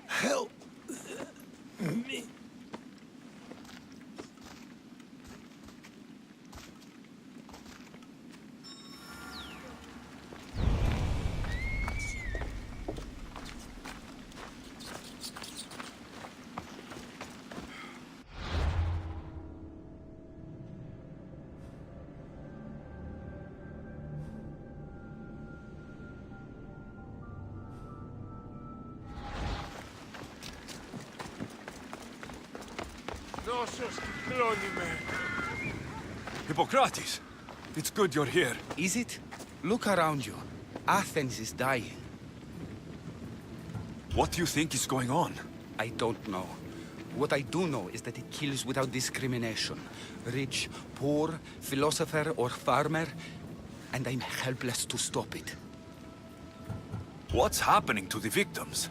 Help me. Hippocrates, it's good you're here. Is it? Look around you. Athens is dying. What do you think is going on? I don't know. What I do know is that it kills without discrimination. Rich, poor, philosopher or farmer, and I'm helpless to stop it. What's happening to the victims?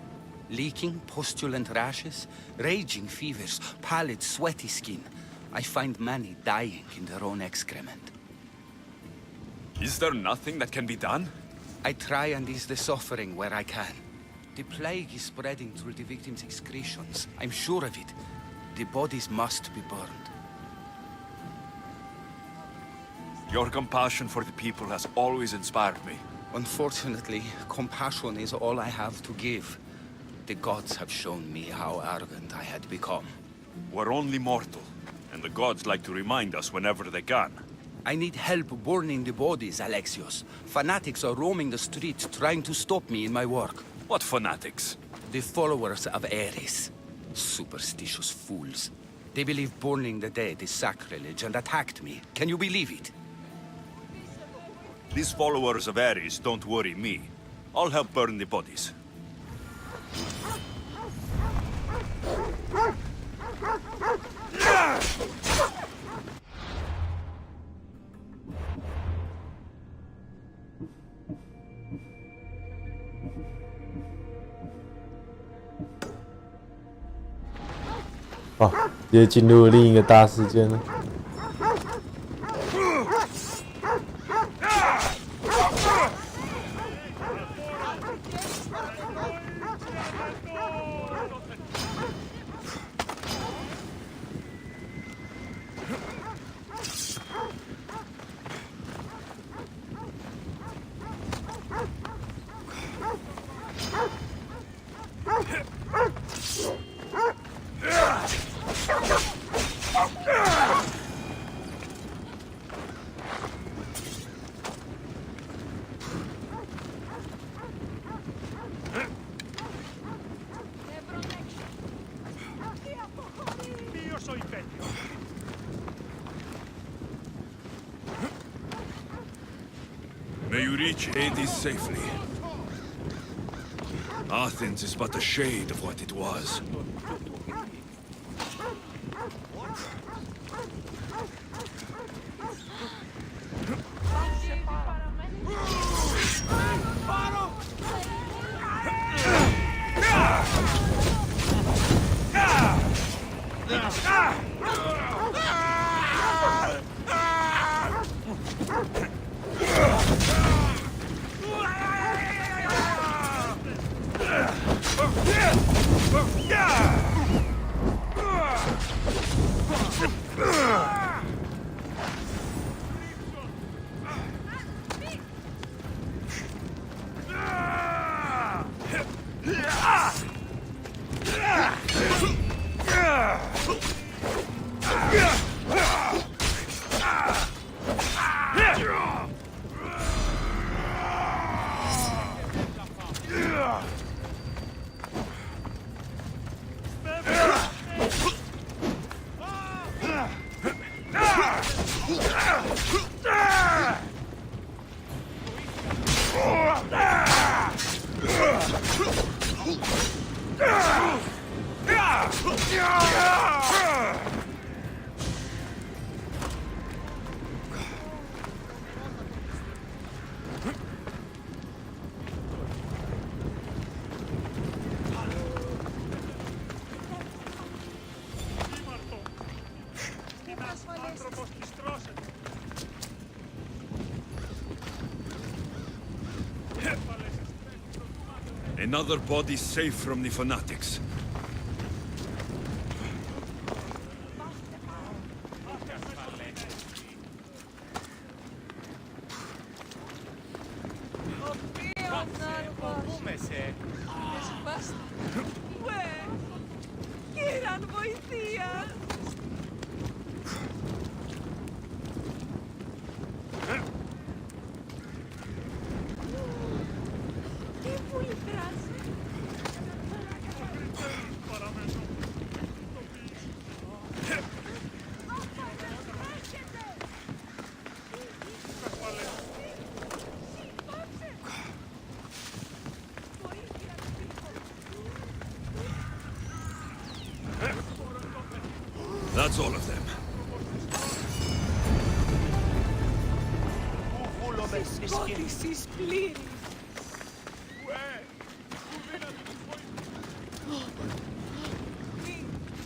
Leaking, postulant rashes, raging fevers, pallid, sweaty skin. I find many dying in their own excrement. Is there nothing that can be done? I try and ease the suffering where I can. The plague is spreading through the victims' excretions. I'm sure of it. The bodies must be burned. Your compassion for the people has always inspired me. Unfortunately, compassion is all I have to give. The gods have shown me how arrogant I had become. We're only mortal, and the gods like to remind us whenever they can. I need help burning the bodies, Alexios. Fanatics are roaming the streets trying to stop me in my work. What fanatics? The followers of Ares. Superstitious fools. They believe burning the dead is sacrilege and attacked me. Can you believe it? These followers of Ares don't worry me. I'll help burn the bodies.好，直接进入另一个大事件了。May you reach Hades safely. Athens is but a shade of what it was. Another body safe from the fanatics. That's all of them. Σκότησης πλήρη.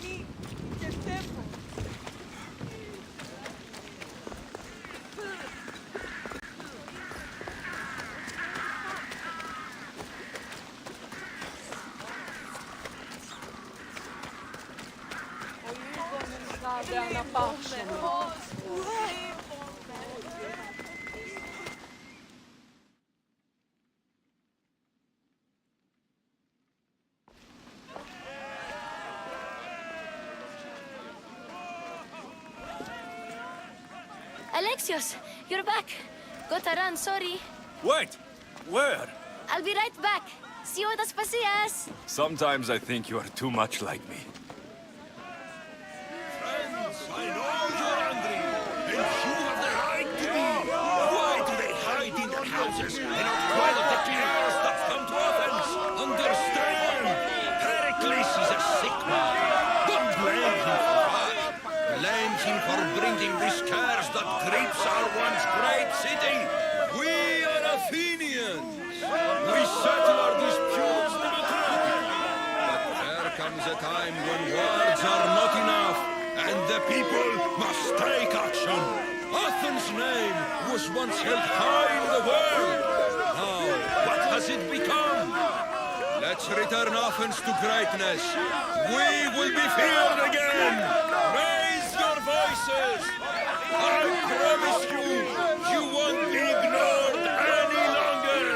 Μη, και στέφω. Κάδε να πάψουμε. Alexios, you're back. Got to run, sorry. Wait! Where? I'll be right back. See you at Aspasias. Sometimes I think you are too much like me. Friends, I know you're angry, and you have the right to be. Why do they hide in their houses and not follow the chaos that's come to Athens? Understand? Pericles is a sick man. Don't blame him for that. Blame him for bringing this curse that grips our once great city. We are Athenians. We settle our disputes democratically. But there comes a time when words are not enough, and the people must take action. Athens' name was once held high in the world. Now, what has it become? Let's return Athens to greatness. We will be feared again. Raise your voices. I promise you, you won't be ignored any longer.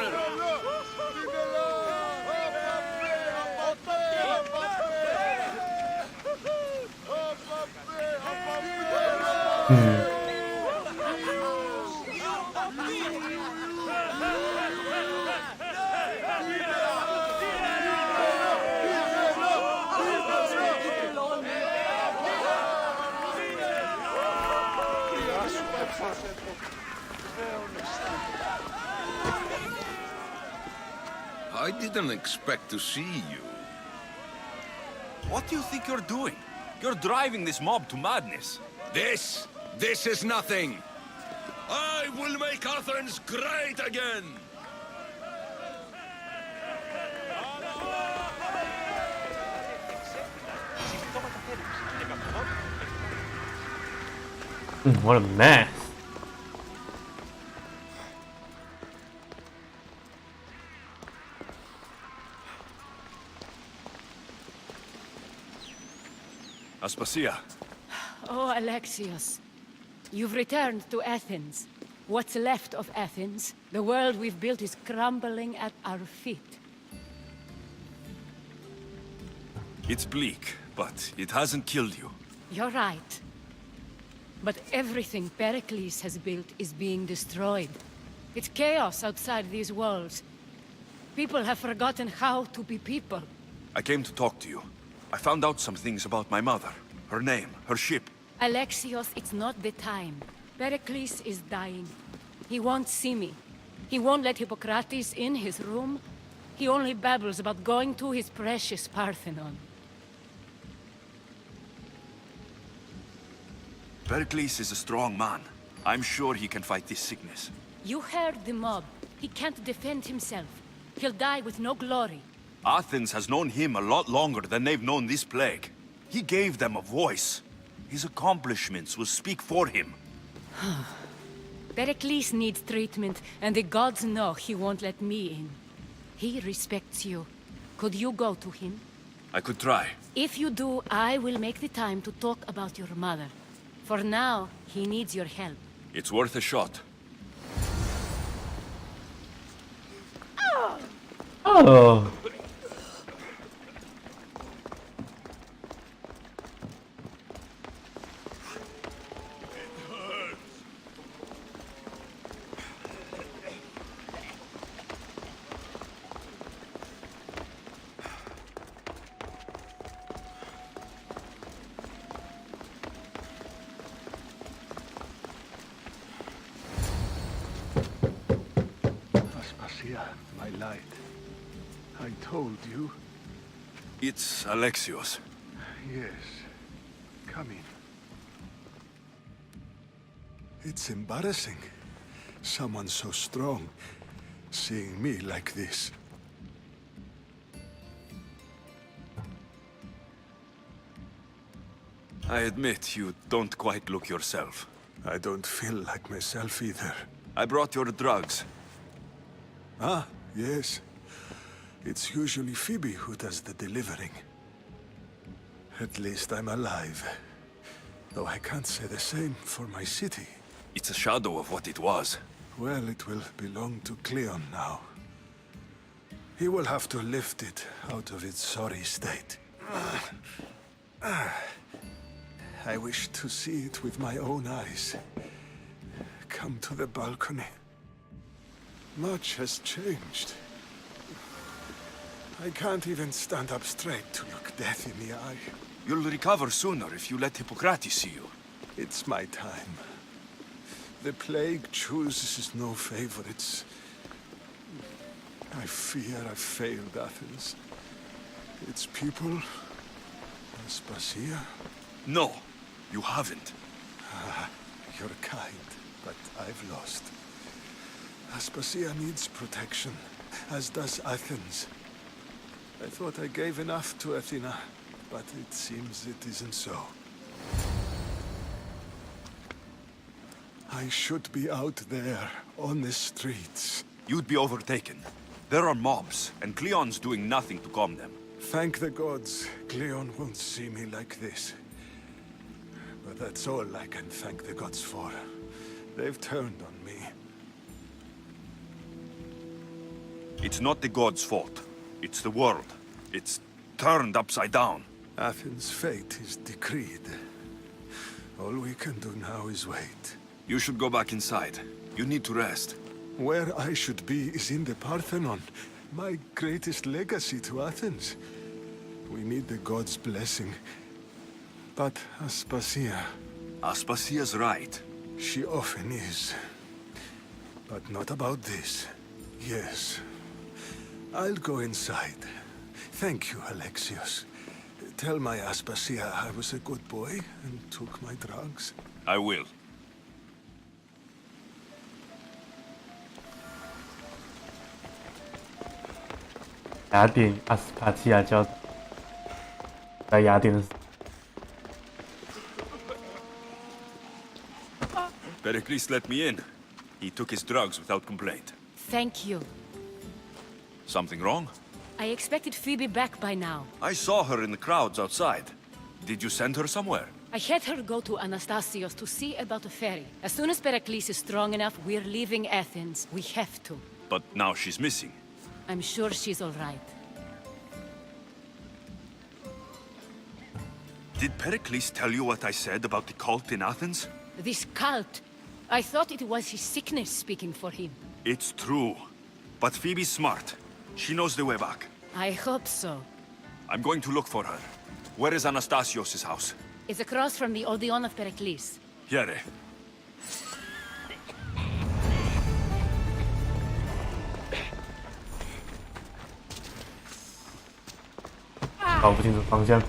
I didn't expect to see you. What do you think you're doing? You're driving this mob to madness. This is nothing. I will make Athens great again. What a mess. Aspasia, Oh, Alexios, you've returned to Athens. What's left of Athens, the world we've built is crumbling at our feet. it's bleak, but it hasn't killed you. You're right. But everything Pericles has built is being destroyed. It's chaos outside these walls. People have forgotten how to be people. I came to talk to you. I found out some things about my mother, her name, her ship. Alexios, it's not the time. Pericles is dying. He won't see me. He won't let Hippocrates in his room. He only babbles about going to his precious Parthenon. Pericles is a strong man. I'm sure he can fight this sickness. You heard the mob. He can't defend himself. He'll die with no glory. Athens has known him a lot longer than they've known this plague. He gave them a voice. His accomplishments will speak for him. Pericles needs treatment, and the gods know he won't let me in. He respects you. Could you go to him? I could try. If you do, I will make the time to talk about your mother. For now, he needs your help. It's worth a shot. Oh. Aspasia, my light. I told you. It's Alexios. Yes. Come in. It's embarrassing. Someone so strong, seeing me like this. I admit you don't quite look yourself. I don't feel like myself either. I brought your drugs. Ah, yes. It's usually Phoebe who does the delivering. At least I'm alive. Though I can't say the same for my city. It's a shadow of what it was. Well, it will belong to Cleon now. He will have to lift it out of its sorry state. I wish to see it with my own eyes. Come to the balcony. Much has changed. I can't even stand up straight to look death in the eye. You'll recover sooner if you let Hippocrates see you. It's my time. The plague chooses no favorites. I fear I've failed Athens. Its people, Aspasia. No, you haven't. You're kind, but I've lost. Aspasia needs protection, as does Athens. I thought I gave enough to Athena, but it seems it isn't so. I should be out there, on the streets. You'd be overtaken. There are mobs, and Cleon's doing nothing to calm them. Thank the gods, Cleon won't see me like this. But that's all I can thank the gods for. They've turned on me. It's not the gods' fault. It's the world. It's turned upside down. Athens' fate is decreed. All we can do now is wait. You should go back inside. You need to rest. Where I should be is in the Parthenon, my greatest legacy to Athens. We need the gods' blessing. But Aspasia... Aspasia's right. She often is. But not about this. Yes. I'll go inside. Thank you, Alexios. Tell my Aspasia I was a good boy and took my drugs. I will.雅典阿斯帕契亚教在雅典的 Pericles let me in. He took his drugs without complaint. Thank you. Something wrong? I expected Phoebe back by now. I saw her in the crowds outside. Did you send her somewhere? I had her go to Anastasios to see about a ferry. As soon as Pericles is strong enough, we're leaving Athens. We have to. But now she's missing. I'm sure she's all right. Did Pericles tell you what I said about the cult in Athens? This cult. I thought it was his sickness speaking for him. It's true. But Phoebe's smart. She knows the way back. I hope so. I'm going to look for her. Where is Anastasios' house? It's across from the Odeon of Pericles. Here. Ah. 搞不清楚方向。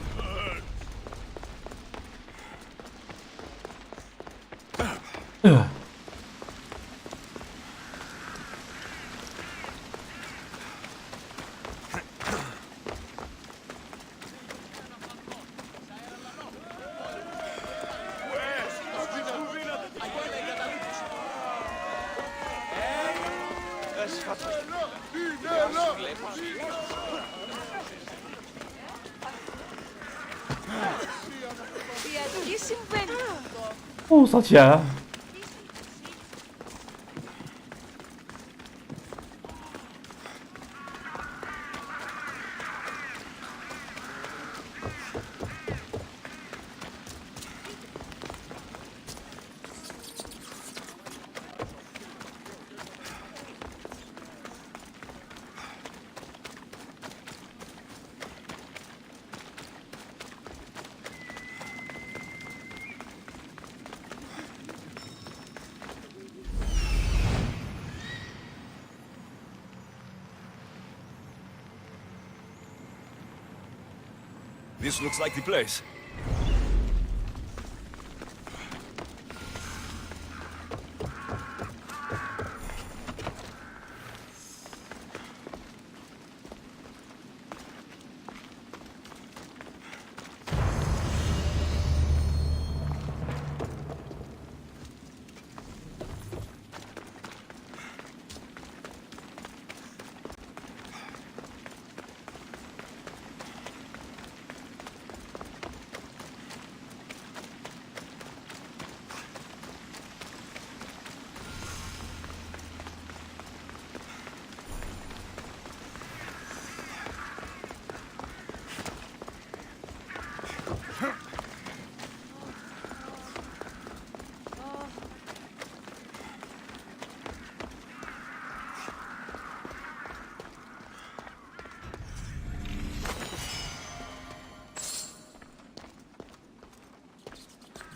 哦，烧起来了！This looks like the place.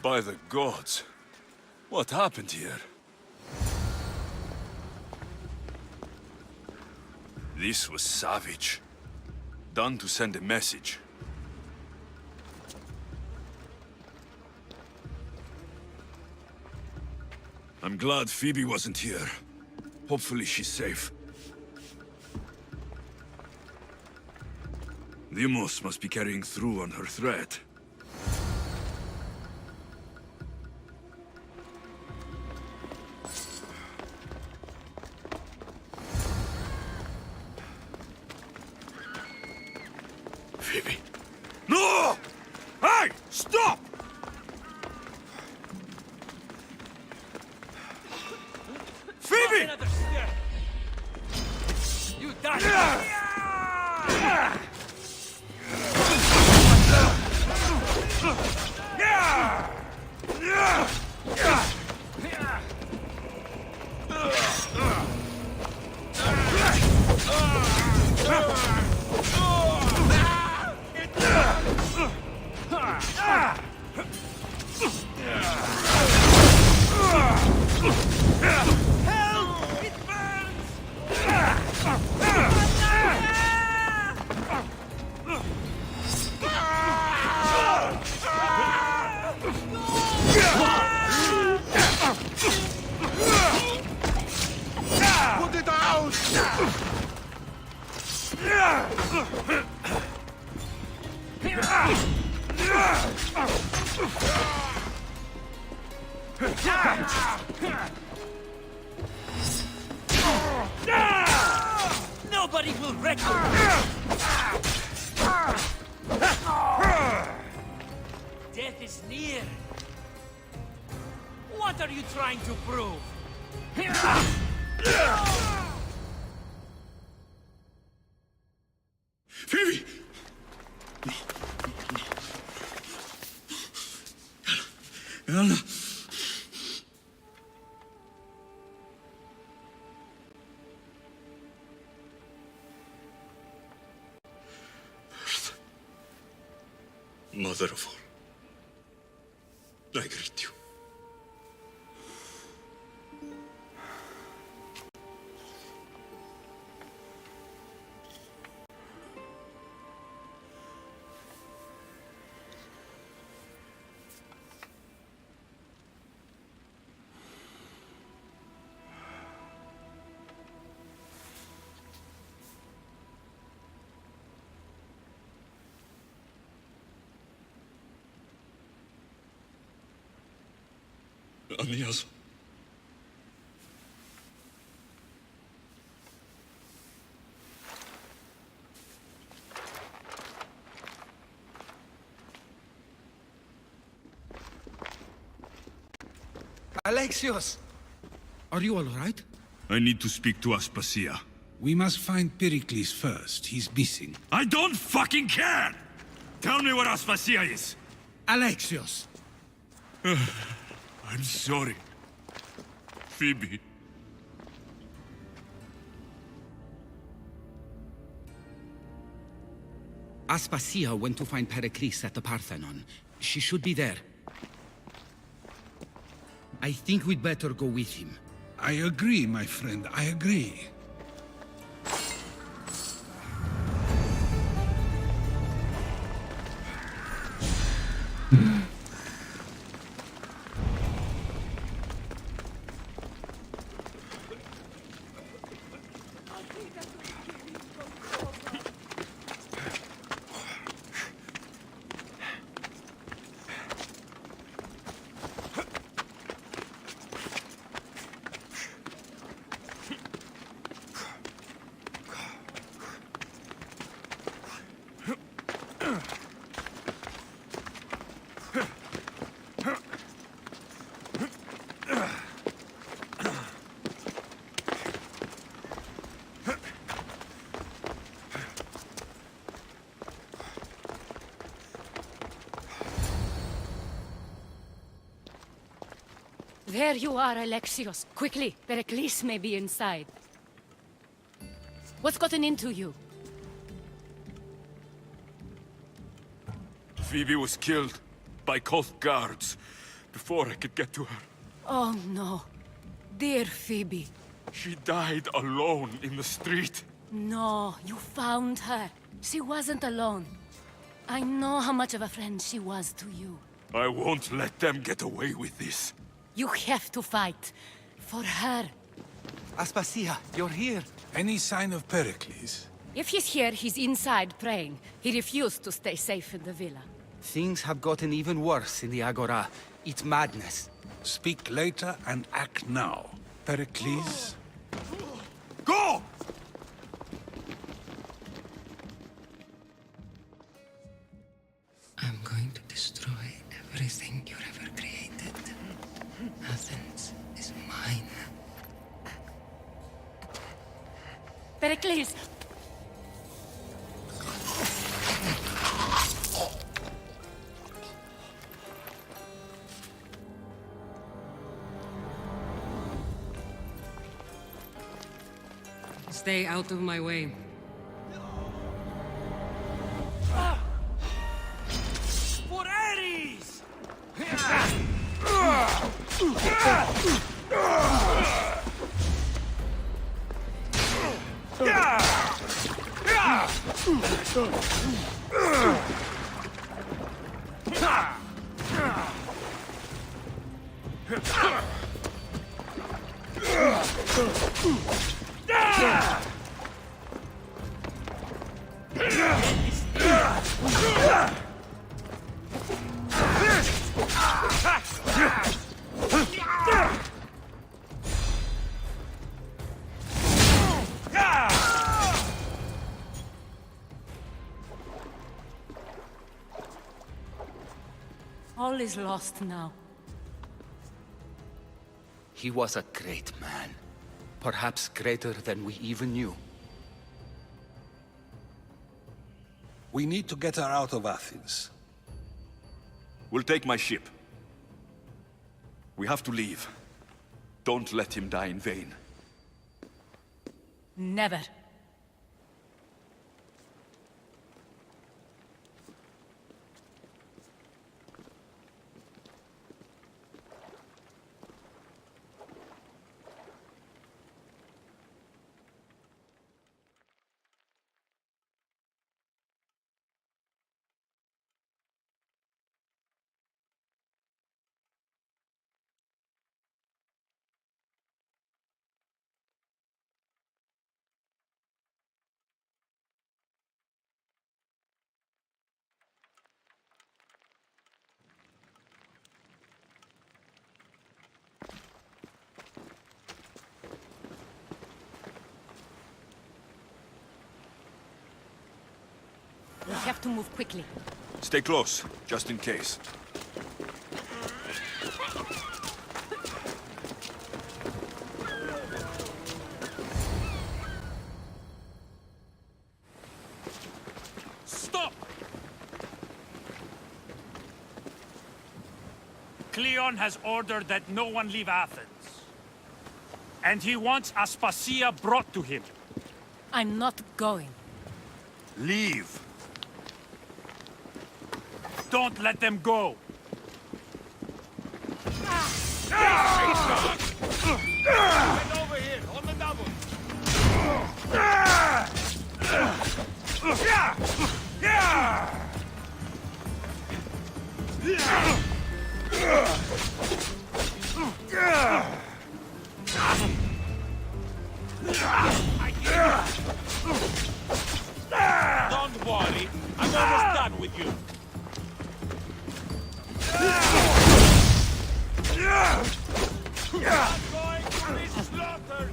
By the gods, what happened here? This was savage. Done to send a message. I'm glad Phoebe wasn't here. Hopefully she's safe. Demos must be carrying through on her threat. Phoebe. No! Hey! Stop! Phoebe! You die! Put it out! Nobody will wreck you! Death is near. What are you trying to prove? Phoebe! Anna! Mother of all, I greet you. Anias. Alexios! Are you all right? I need to speak to Aspasia. We must find Pericles first. He's missing. I don't fucking care! Tell me where Aspasia is! Alexios! I'm sorry. Phoebe. Aspasia went to find Pericles at the Parthenon. She should be there. I think we'd better go with him. I agree, my friend. I agree. There you are, Alexios. Quickly, Pericles may be inside. What's gotten into you? Phoebe was killed by Koth guards before I could get to her. Oh no. Dear Phoebe. She died alone in the street. No, you found her. She wasn't alone. I know how much of a friend she was to you. I won't let them get away with this. You have to fight. For her. Aspasia, you're here. Any sign of Pericles? If he's here, he's inside praying. He refused to stay safe in the villa. Things have gotten even worse in the Agora. It's madness. Speak later and act now. Pericles? Go! I'm going to destroy everything you've ever created. Athens is mine. Pericles! Stay out of my way. For Ares! All is lost now. He was a great man. Perhaps greater than we even knew. We need to get her out of Athens. We'll take my ship. We have to leave. Don't let him die in vain. Never. We have to move quickly. Stay close, just in case. Cleon has ordered that no one leave Athens. And he wants Aspasia brought to him. I'm not going. Leave. Don't let them go. Get over here, on the double. Don't worry, I'm almost done with you. I'm going to be slaughtered.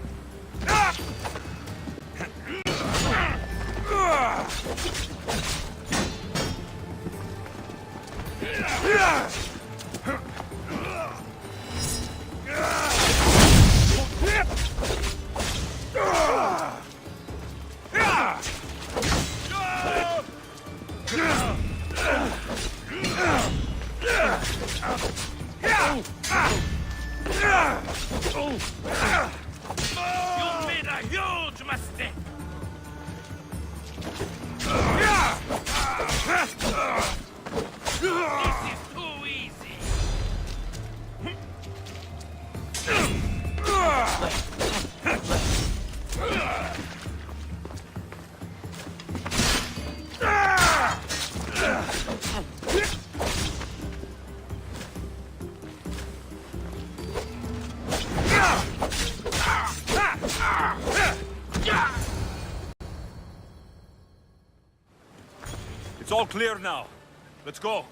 You made a huge mistake. This is too easy. It's all clear now. Let's go.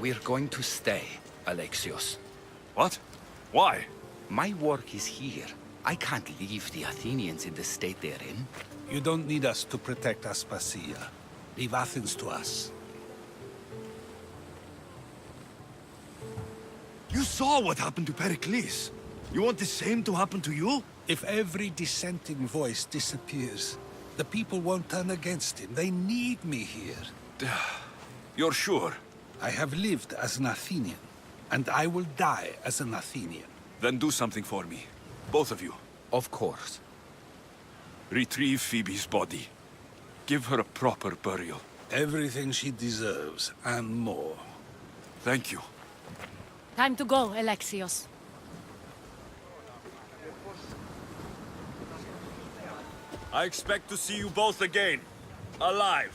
We're going to stay, Alexios. What? Why? My work is here. I can't leave the Athenians in the state they're in. You don't need us to protect Aspasia. Leave Athens to us. You saw what happened to Pericles. You want the same to happen to you? If every dissenting voice disappears, the people won't turn against him. They need me here. You're sure? I have lived as an Athenian, and I will die as an Athenian. Then do something for me. Both of you. Of course. Retrieve Phoebe's body. Give her a proper burial. Everything she deserves, and more. Thank you. Time to go, Alexios. I expect to see you both again. Alive.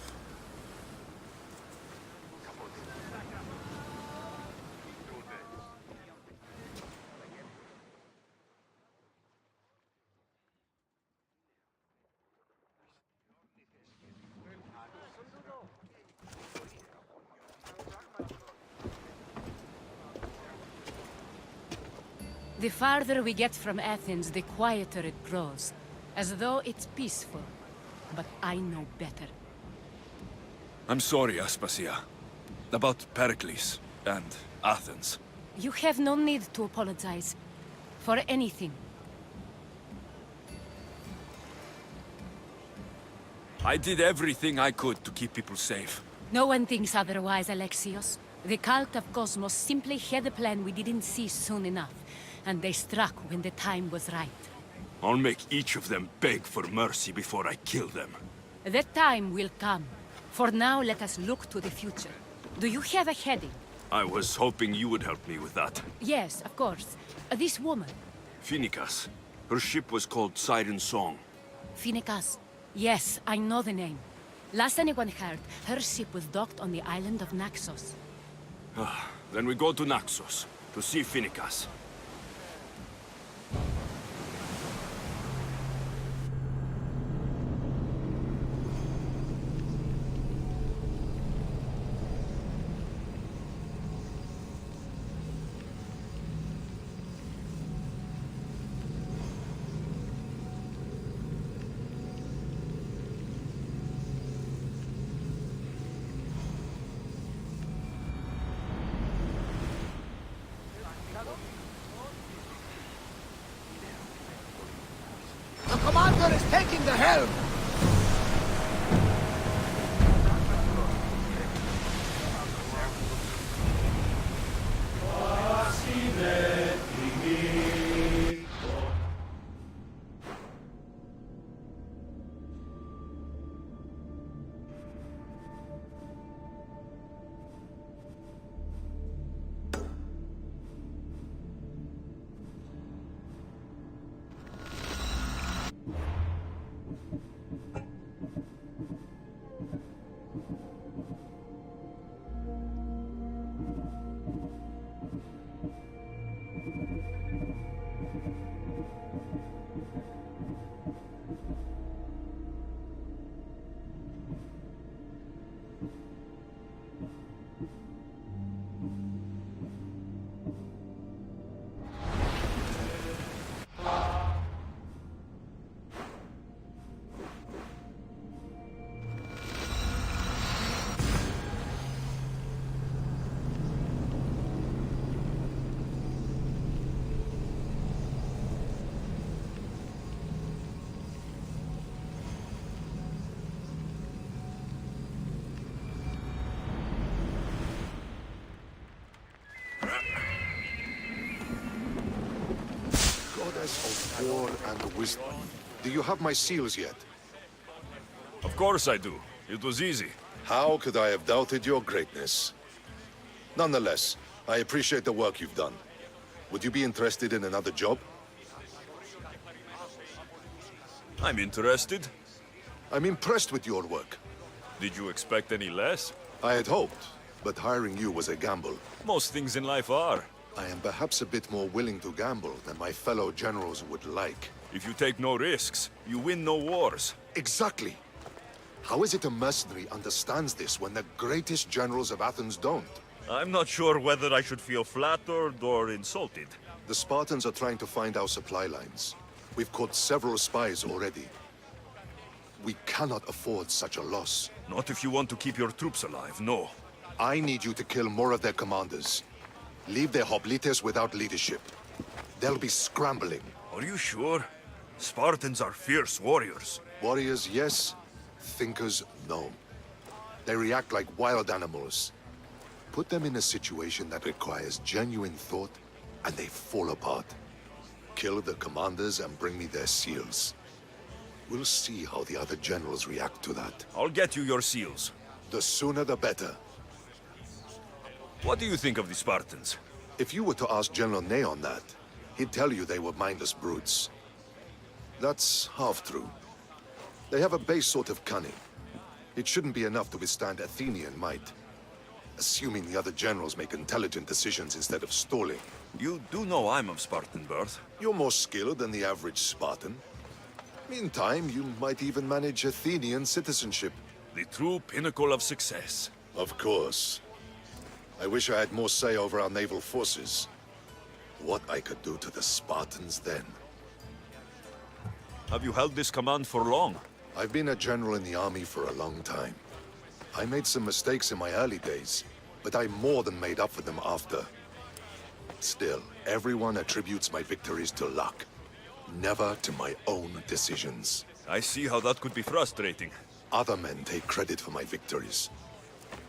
The farther we get from Athens, the quieter it grows. As though it's peaceful. But I know better. I'm sorry, Aspasia. About Pericles and Athens. You have no need to apologize. For anything. I did everything I could to keep people safe. No one thinks otherwise, Alexios. The cult of Cosmos simply had a plan we didn't see soon enough. And they struck when the time was right. I'll make each of them beg for mercy before I kill them. That time will come. For now, let us look to the future. Do you have a heading? I was hoping you would help me with that. Yes, of course. This woman. Phoenicas. Her ship was called Siren Song. Phoenicas. Yes, I know the name. Last anyone heard, her ship was docked on the island of Naxos. Then we go to Naxos, to see Phoenicas. The commander is taking the helm! prowess of war and wisdom. Do you have my seals yet? Of course I do. It was easy. How could I have doubted your greatness? Nonetheless, I appreciate the work you've done. Would you be interested in another job? I'm interested. I'm impressed with your work. Did you expect any less? I had hoped, but hiring you was a gamble. Most things in life are. I am perhaps a bit more willing to gamble than my fellow generals would like. If you take no risks, you win no wars. Exactly. How is it a mercenary understands this when the greatest generals of Athens don't? I'm not sure whether I should feel flattered or insulted. The Spartans are trying to find our supply lines. We've caught several spies already. We cannot afford such a loss. Not if you want to keep your troops alive, no. I need you to kill more of their commanders. Leave their hoplites without leadership. They'll be scrambling. Are you sure? Spartans are fierce warriors. Warriors, yes. Thinkers, no. They react like wild animals. Put them in a situation that requires genuine thought, and they fall apart. Kill the commanders and bring me their seals. We'll see how the other generals react to that. I'll get you your seals. The sooner the better. What do you think of the Spartans? If you were to ask General Neon that, he'd tell you they were mindless brutes. That's half true. They have a base sort of cunning. It shouldn't be enough to withstand Athenian might. Assuming the other generals make intelligent decisions instead of stalling. You do know I'm of Spartan birth. You're more skilled than the average Spartan. In time, you might even manage Athenian citizenship. The true pinnacle of success. Of course. I wish I had more say over our naval forces. What I could do to the Spartans then. Have you held this command for long? I've been a general in the army for a long time. I made some mistakes in my early days, but I more than made up for them after. Still, everyone attributes my victories to luck, never to my own decisions. I see how that could be frustrating. Other men take credit for my victories.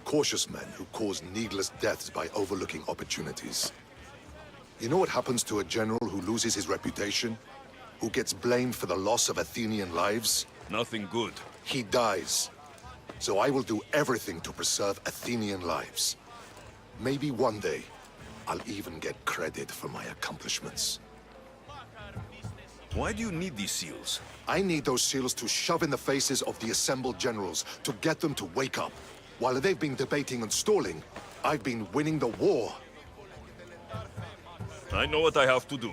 Cautious men who cause needless deaths by overlooking opportunities. You know what happens to a general who loses his reputation? Who gets blamed for the loss of Athenian lives? Nothing good. He dies. So I will do everything to preserve Athenian lives. Maybe one day, I'll even get credit for my accomplishments. Why do you need these seals? I need those seals to shove in the faces of the assembled generals, to get them to wake up. While they've been debating and stalling, I've been winning the war. I know what I have to do.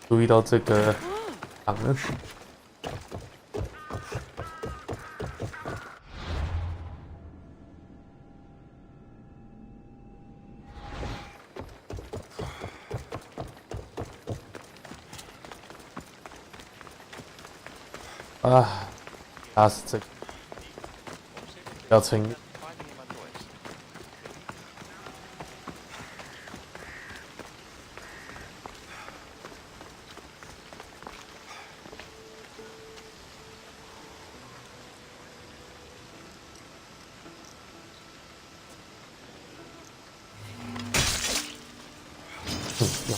注意到这个档了。啊，打死这个，不要撑。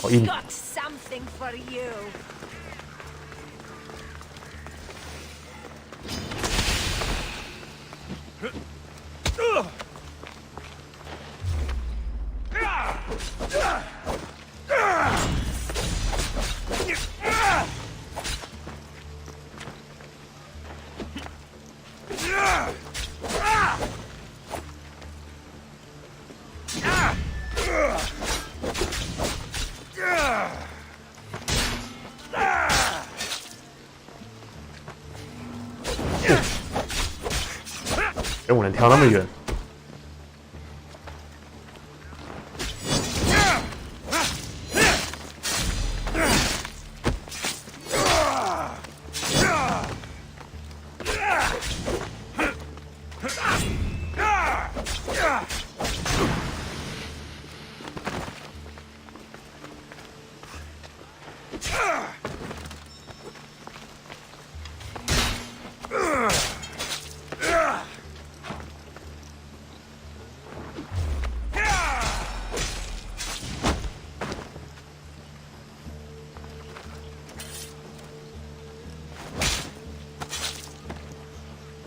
好硬。 Got something for you. 哎，我能跳那么远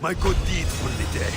？My good deeds will be day.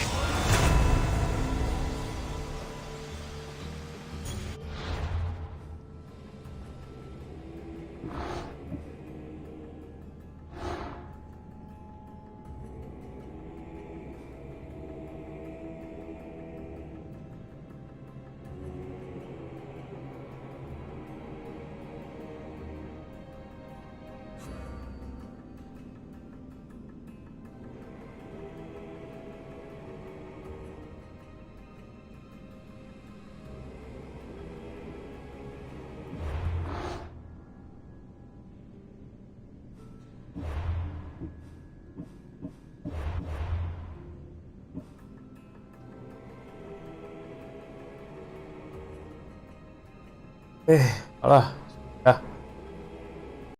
哎，好了。